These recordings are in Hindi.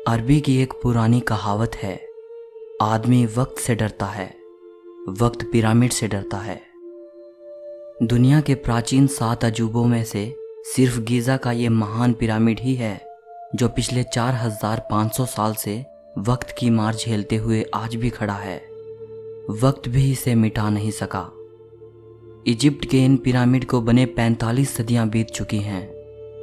अरबी की एक पुरानी कहावत है, आदमी वक्त से डरता है, वक्त पिरामिड से डरता है। दुनिया के प्राचीन 7 अजूबों में से सिर्फ गीज़ा का ये महान पिरामिड ही है जो पिछले 4500 साल से वक्त की मार झेलते हुए आज भी खड़ा है। वक्त भी इसे मिटा नहीं सका। इजिप्ट के इन पिरामिड को बने 45 सदियां बीत चुकी हैं,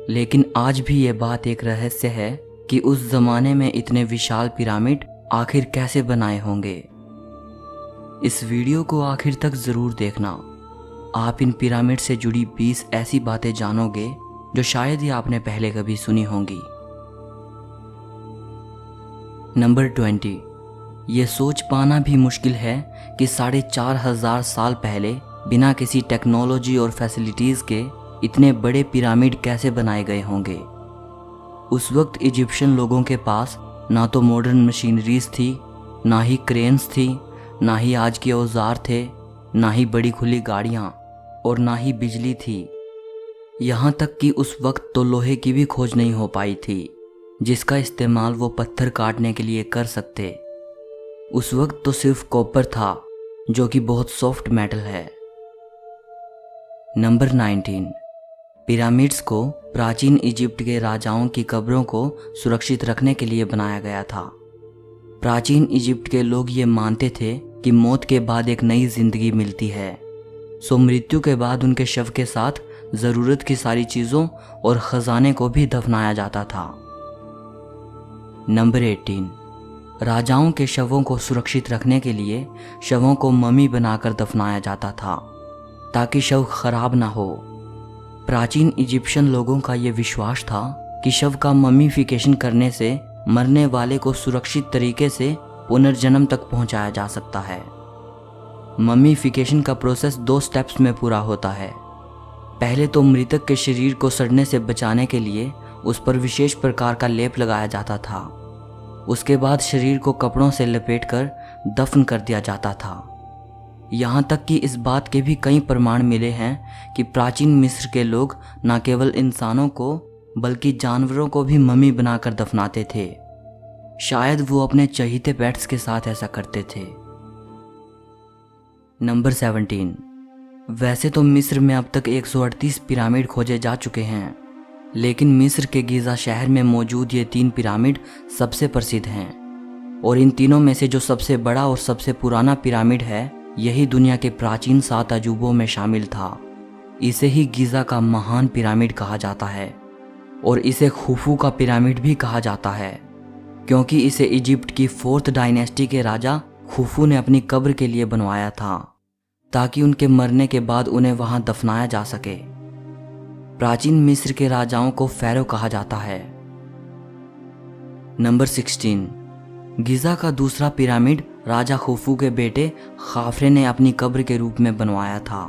लेकिन आज भी ये बात एक रहस्य है कि उस जमाने में इतने विशाल पिरामिड आखिर कैसे बनाए होंगे। इस वीडियो को आखिर तक जरूर देखना। आप इन पिरामिड से जुड़ी 20 ऐसी बातें जानोगे जो शायद ही आपने पहले कभी सुनी होंगी। नंबर 20। ये सोच पाना भी मुश्किल है कि 4500 साल पहले बिना किसी टेक्नोलॉजी और फैसिलिटीज़ के इतने बड़े पिरामिड कैसे बनाए गए होंगे। उस वक्त इजिप्शियन लोगों के पास ना तो मॉडर्न मशीनरीज थी, ना ही क्रेन्स थी, ना ही आज के औजार थे, ना ही बड़ी खुली गाड़ियाँ और ना ही बिजली थी। यहाँ तक कि उस वक्त तो लोहे की भी खोज नहीं हो पाई थी जिसका इस्तेमाल वो पत्थर काटने के लिए कर सकते। उस वक्त तो सिर्फ कॉपर था जो कि बहुत सॉफ्ट मेटल है। नंबर 19। पिरामिड्स को प्राचीन इजिप्ट के राजाओं की कब्रों को सुरक्षित रखने के लिए बनाया गया था। प्राचीन इजिप्ट के लोग ये मानते थे कि मौत के बाद एक नई जिंदगी मिलती है, सो मृत्यु के बाद उनके शव के साथ ज़रूरत की सारी चीज़ों और ख़जाने को भी दफनाया जाता था। नंबर 18। राजाओं के शवों को सुरक्षित रखने के लिए शवों को ममी बनाकर दफनाया जाता था ताकि शव खराब ना हो। प्राचीन इजिप्शियन लोगों का ये विश्वास था कि शव का ममीफिकेशन करने से मरने वाले को सुरक्षित तरीके से पुनर्जन्म तक पहुंचाया जा सकता है। ममीफिकेशन का प्रोसेस 2 स्टेप्स में पूरा होता है। पहले तो मृतक के शरीर को सड़ने से बचाने के लिए उस पर विशेष प्रकार का लेप लगाया जाता था। उसके बाद शरीर को कपड़ों से लपेटकर दफन कर दिया जाता था। यहाँ तक कि इस बात के भी कई प्रमाण मिले हैं कि प्राचीन मिस्र के लोग न केवल इंसानों को बल्कि जानवरों को भी ममी बनाकर दफनाते थे। शायद वो अपने चहीते पेट्स के साथ ऐसा करते थे। नंबर 17। वैसे तो मिस्र में अब तक 138 पिरामिड खोजे जा चुके हैं, लेकिन मिस्र के गीज़ा शहर में मौजूद ये 3 पिरामिड सबसे प्रसिद्ध हैं। और इन तीनों में से जो सबसे बड़ा और सबसे पुराना पिरामिड है, यही दुनिया के प्राचीन 7 अजूबों में शामिल था। इसे ही गीज़ा का महान पिरामिड कहा जाता है और इसे खुफू का पिरामिड भी कहा जाता है, क्योंकि इसे इजिप्ट की 4th डायनेस्टी के राजा खुफू ने अपनी कब्र के लिए बनवाया था ताकि उनके मरने के बाद उन्हें वहां दफनाया जा सके। प्राचीन मिस्र के राजाओं को फैरो कहा जाता है। नंबर 16। गीज़ा का दूसरा पिरामिड राजा खुफू के बेटे खाफरे ने अपनी कब्र के रूप में बनवाया था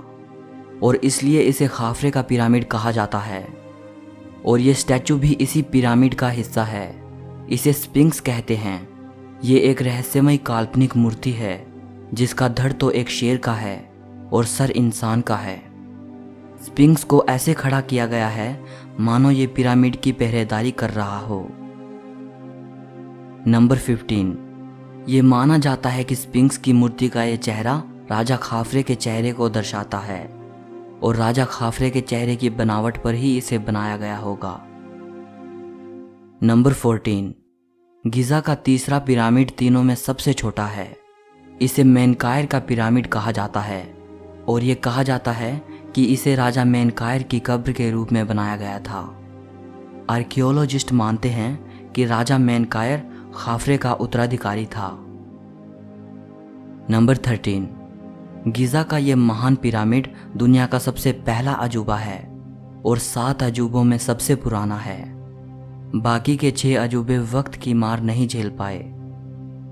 और इसलिए इसे खाफरे का पिरामिड कहा जाता है। और ये स्टैचू भी इसी पिरामिड का हिस्सा है। इसे स्फिंक्स कहते हैं। ये एक रहस्यमय काल्पनिक मूर्ति है जिसका धड़ तो एक शेर का है और सर इंसान का है। स्फिंक्स को ऐसे खड़ा किया गया है मानो ये पिरामिड की पहरेदारी कर रहा हो। नंबर 15। ये माना जाता है कि स्फिंक्स की मूर्ति का ये चेहरा राजा खाफरे के चेहरे को दर्शाता है और राजा खाफरे के चेहरे की बनावट पर ही इसे बनाया गया होगा। नंबर 14। गीज़ा का तीसरा पिरामिड तीनों में सबसे छोटा है। इसे मेनकायर का पिरामिड कहा जाता है और ये कहा जाता है कि इसे राजा मेनकायर की कब्र के रूप में बनाया गया था। आर्कियोलॉजिस्ट मानते हैं कि राजा मेनकायर खाफरे का उत्तराधिकारी था। नंबर 13। गीज़ा का ये महान पिरामिड दुनिया का सबसे पहला अजूबा है और 7 अजूबों में सबसे पुराना है। बाकी के 6 अजूबे वक्त की मार नहीं झेल पाए।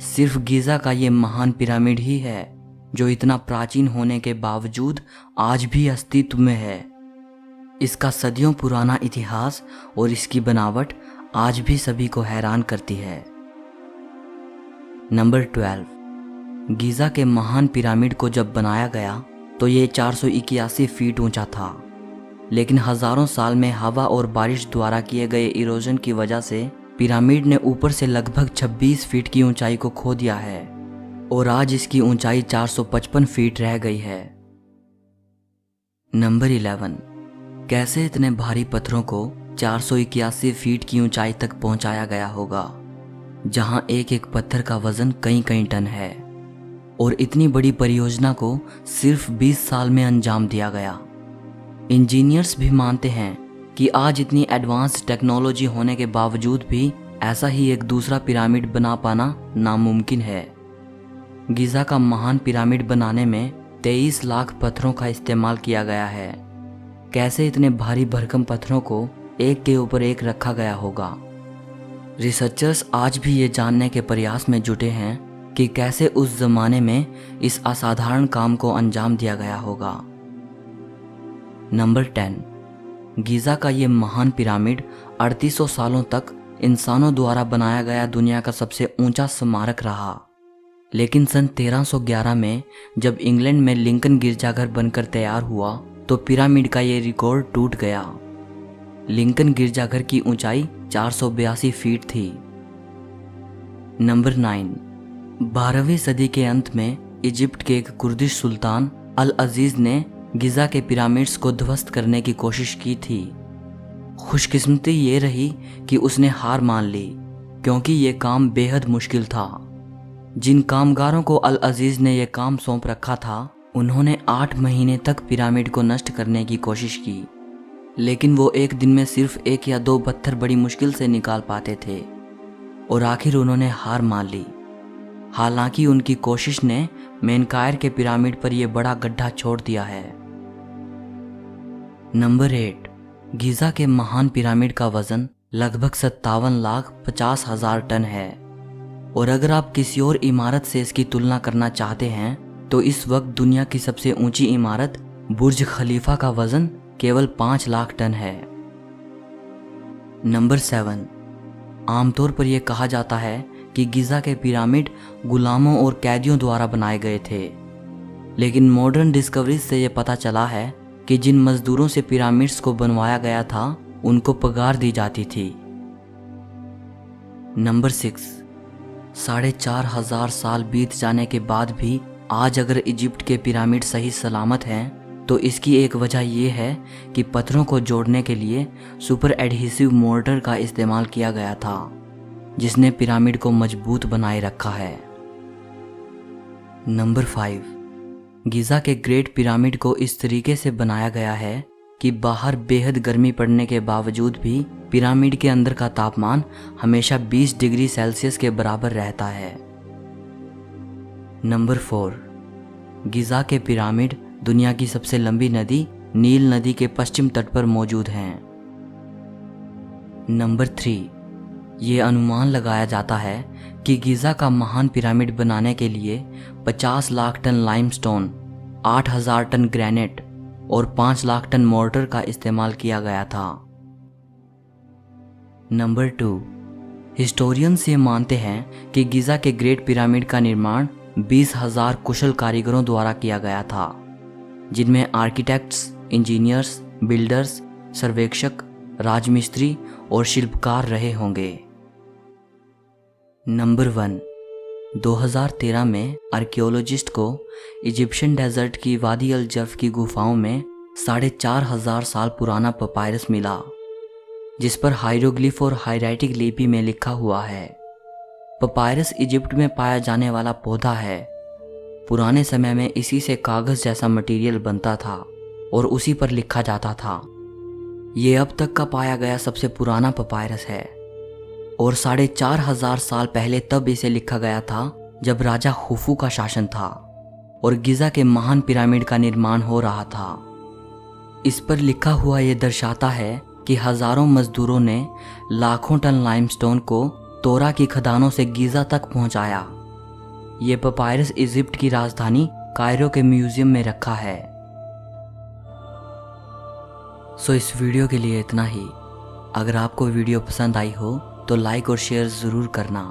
सिर्फ गीज़ा का ये महान पिरामिड ही है जो इतना प्राचीन होने के बावजूद आज भी अस्तित्व में है। इसका सदियों पुराना इतिहास और इसकी बनावट आज भी सभी को हैरान करती है। नंबर 12। गीज़ा के महान पिरामिड को जब बनाया गया तो ये 481 फीट ऊंचा था, लेकिन हज़ारों साल में हवा और बारिश द्वारा किए गए इरोजन की वजह से पिरामिड ने ऊपर से लगभग 26 फीट की ऊंचाई को खो दिया है और आज इसकी ऊंचाई 455 फीट रह गई है। नंबर 11, कैसे इतने भारी पत्थरों को 481 फीट की ऊंचाई तक पहुंचाया गया होगा, जहां एक एक पत्थर का वजन कई कई टन है और इतनी बड़ी परियोजना को सिर्फ 20 साल में अंजाम दिया गया। इंजीनियर्स भी मानते हैं कि आज इतनी एडवांस टेक्नोलॉजी होने के बावजूद भी ऐसा ही एक दूसरा पिरामिड बना पाना नामुमकिन है। गीज़ा का महान पिरामिड बनाने में 23 लाख पत्थरों का इस्तेमाल किया गया है। कैसे इतने भारी भरकम पत्थरों को एक के ऊपर एक रखा गया होगा? रिसर्चर्स आज भी ये जानने के प्रयास में जुटे हैं कि कैसे उस जमाने में इस असाधारण काम को अंजाम दिया गया होगा। नंबर 10, गीज़ा का ये महान पिरामिड 3800 सालों तक इंसानों द्वारा बनाया गया दुनिया का सबसे ऊंचा स्मारक रहा। लेकिन सन 1311 में जब इंग्लैंड में लिंकन गिरजाघर बनकर तैयार हुआ तो पिरामिड का ये रिकॉर्ड टूट गया। लिंकन गिरजाघर की ऊंचाई 482 फीट थी। नंबर 9, 12वीं सदी के अंत में इजिप्ट के एक कुर्दिश सुल्तान अल अजीज ने गीज़ा के पिरामिड्स को ध्वस्त करने की कोशिश की थी। खुशकिस्मती ये रही कि उसने हार मान ली, क्योंकि ये काम बेहद मुश्किल था। जिन कामगारों को अल अजीज ने यह काम सौंप रखा था, उन्होंने 8 महीने तक पिरामिड को नष्ट करने की कोशिश की, लेकिन वो एक दिन में सिर्फ 1 या 2 पत्थर बड़ी मुश्किल से निकाल पाते थे और आखिर उन्होंने हार मान ली। हालांकि उनकी कोशिश ने मेनकायर के पिरामिड पर यह बड़ा गड्ढा छोड़ दिया है। नंबर 8, गीज़ा के महान पिरामिड का वजन लगभग 57,50,000 टन है और अगर आप किसी और इमारत से इसकी तुलना करना चाहते हैं तो इस वक्त दुनिया की सबसे ऊंची इमारत बुर्ज खलीफा का वजन केवल 5 लाख टन है। नंबर 7, आमतौर पर यह कहा जाता है कि गीज़ा के पिरामिड गुलामों और कैदियों द्वारा बनाए गए थे, लेकिन मॉडर्न डिस्कवरीज से यह पता चला है कि जिन मजदूरों से पिरामिड्स को बनवाया गया था उनको पगार दी जाती थी। नंबर 6, 4,500 साल बीत जाने के बाद भी आज अगर इजिप्ट के पिरामिड सही सलामत हैं तो इसकी एक वजह यह है कि पत्थरों को जोड़ने के लिए सुपर एडहेसिव मोर्टर का इस्तेमाल किया गया था, जिसने पिरामिड को मजबूत बनाए रखा है। नंबर 5, गीज़ा के ग्रेट पिरामिड को इस तरीके से बनाया गया है कि बाहर बेहद गर्मी पड़ने के बावजूद भी पिरामिड के अंदर का तापमान हमेशा 20 डिग्री सेल्सियस के बराबर रहता है। नंबर 4, गीज़ा के पिरामिड दुनिया की सबसे लंबी नदी नील नदी के पश्चिम तट पर मौजूद हैं। नंबर 3, ये अनुमान लगाया जाता है कि गीज़ा का महान पिरामिड बनाने के लिए 50 lakh ton limestone, 8,000 ton granite और 5 लाख टन मोर्टर का इस्तेमाल किया गया था। नंबर 2, हिस्टोरियंस ये मानते हैं कि गीज़ा के ग्रेट पिरामिड का निर्माण 20,000 कुशल कारीगरों द्वारा किया गया था, जिनमें आर्किटेक्ट्स, इंजीनियर्स, बिल्डर्स, सर्वेक्षक, राजमिस्त्री और शिल्पकार रहे होंगे। नंबर 1, 2013 में आर्कियोलॉजिस्ट को इजिप्शियन डेजर्ट की वादी अल जर्फ की गुफाओं में 4,500 साल पुराना पपायरस मिला, जिस पर हाइरोग्लिफ और हाइराइटिक लिपि में लिखा हुआ है। पपायरस इजिप्ट में पाया जाने वाला पौधा है। पुराने समय में इसी से कागज़ जैसा मटेरियल बनता था और उसी पर लिखा जाता था। ये अब तक का पाया गया सबसे पुराना पपायरस है और 4,500 साल पहले तब इसे लिखा गया था जब राजा खुफू का शासन था और गीज़ा के महान पिरामिड का निर्माण हो रहा था। इस पर लिखा हुआ ये दर्शाता है कि हजारों मजदूरों ने लाखों टन लाइमस्टोन को तोरा की खदानों से गीज़ा तक पहुंचाया। ये पपायरस इजिप्ट की राजधानी कायरो के म्यूजियम में रखा है। सो इस वीडियो के लिए इतना ही। अगर आपको वीडियो पसंद आई हो तो लाइक और शेयर ज़रूर करना।